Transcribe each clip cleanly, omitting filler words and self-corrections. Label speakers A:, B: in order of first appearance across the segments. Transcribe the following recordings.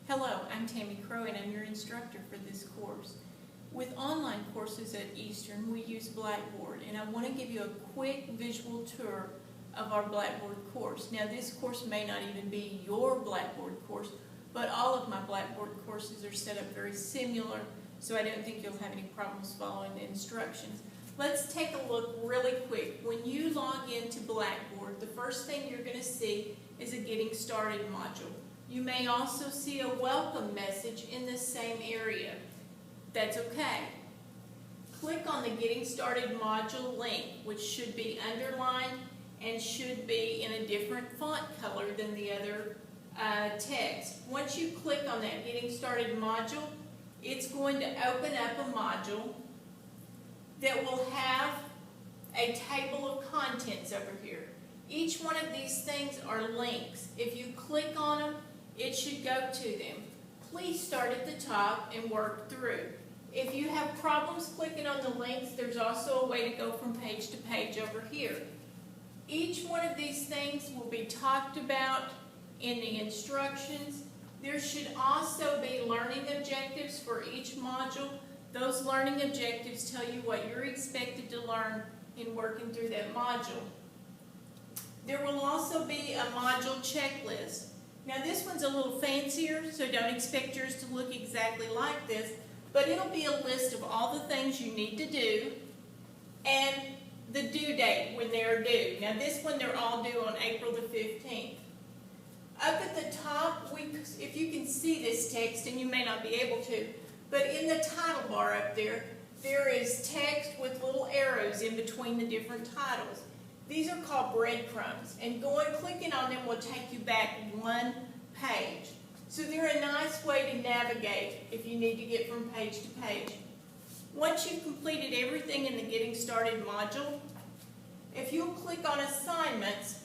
A: Hello, I'm Tammy Crow and I'm your instructor for this course. With online courses at Eastern, we use Blackboard, and I want to give you a quick visual tour of our Blackboard course. Now, this course may not even be your Blackboard course, but all of my Blackboard courses are set up very similar, so I don't think you'll have any problems following the instructions. Let's take a look really quick. When you log into Blackboard, the first thing you're going to see is a Getting Started module. You may also see a welcome message in the same area. That's okay. Click on the Getting Started module link, which should be underlined and should be in a different font color than the other text. Once you click on that Getting Started module, it's going to open up a module that will have a table of contents over here. Each one of these things are links. If you click on them, it should go to them. Please start at the top and work through. If you have problems clicking on the links, there's also a way to go from page to page over here. Each one of these things will be talked about in the instructions. There should also be learning objectives for each module. Those learning objectives tell you what you're expected to learn in working through that module. There will also be a module checklist. Now this one's a little fancier, so don't expect yours to look exactly like this, but it'll be a list of all the things you need to do and the due date when they're due. Now this one, they're all due on April the 15th. Up at the top, if you can see this text, and you may not be able to, but in the title bar up there, there is text with little arrows in between the different titles. These are called breadcrumbs, and clicking on them will take you back one page. So they're a nice way to navigate if you need to get from page to page. Once you've completed everything in the Getting Started module, if you'll click on Assignments,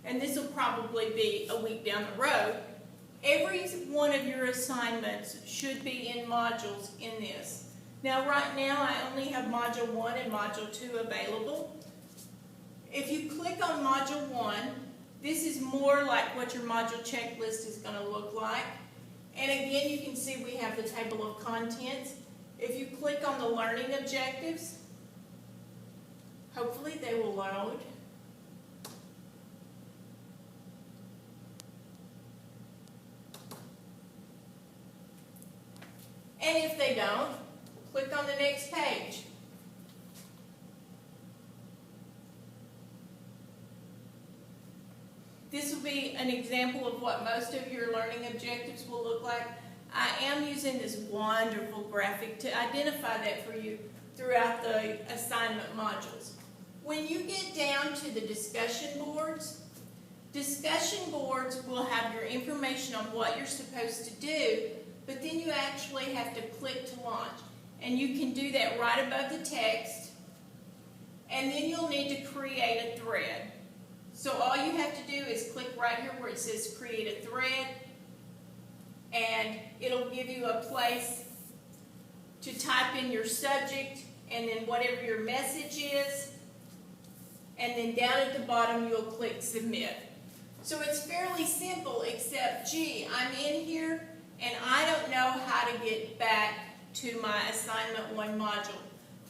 A: and this will probably be a week down the road, every one of your assignments should be in modules in this. Now right now I only have Module 1 and Module 2 available. If you click on Module 1, this is more like what your module checklist is going to look like. And again, you can see we have the table of contents. If you click on the learning objectives, hopefully they will load. And if they don't, click on the next page. This will be an example of what most of your learning objectives will look like. I am using this wonderful graphic to identify that for you throughout the assignment modules. When you get down to the discussion boards will have your information on what you're supposed to do, but then you actually have to click to launch. And you can do that right above the text, and then you'll need to create a thread. So all you have to do is click right here where it says Create a Thread, and it'll give you a place to type in your subject and then whatever your message is, and then down at the bottom you'll click Submit. So it's fairly simple, except, gee, I'm in here and I don't know how to get back to my Assignment 1 module.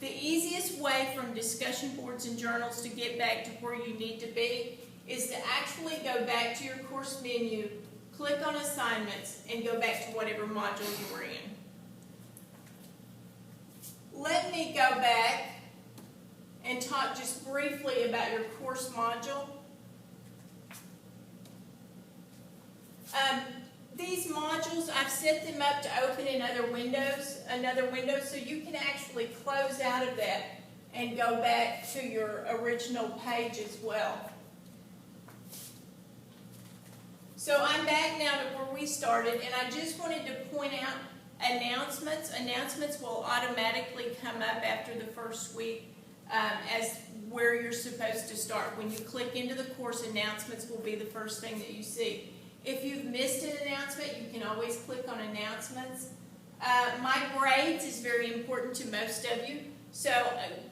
A: The easiest way from discussion boards and journals to get back to where you need to be is to actually go back to your course menu, click on Assignments, and go back to whatever module you were in. Let me go back and talk just briefly about your course module. These modules, I've set them up to open in another window, so you can actually close out of that and go back to your original page as well. So I'm back now to where we started, and I just wanted to point out announcements. Announcements will automatically come up after the first week as where you're supposed to start. When you click into the course, announcements will be the first thing that you see. If you've missed an announcement, you can always click on announcements. My grades is very important to most of you. So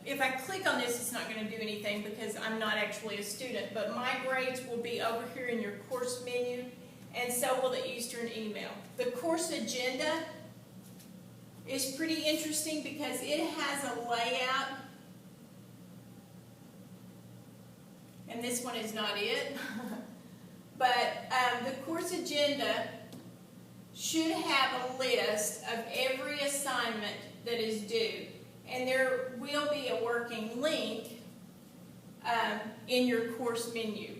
A: if I click on this, it's not going to do anything because I'm not actually a student. But my grades will be over here in your course menu. and so will the Eastern email. The course agenda is pretty interesting because it has a layout, and this one is not it, but the course agenda should have a list of every assignment that is due, and there will be a working link in your course menu.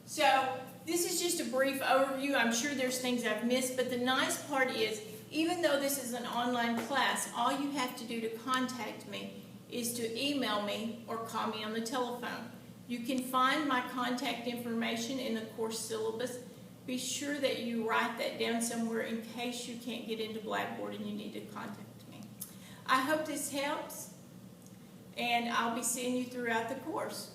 A: So this is just a brief overview. I'm sure there's things I've missed, but the nice part is, even though this is an online class, all you have to do to contact me is to email me or call me on the telephone. You can find my contact information in the course syllabus. Be sure that you write that down somewhere in case you can't get into Blackboard and you need to contact me. I hope this helps, and I'll be seeing you throughout the course.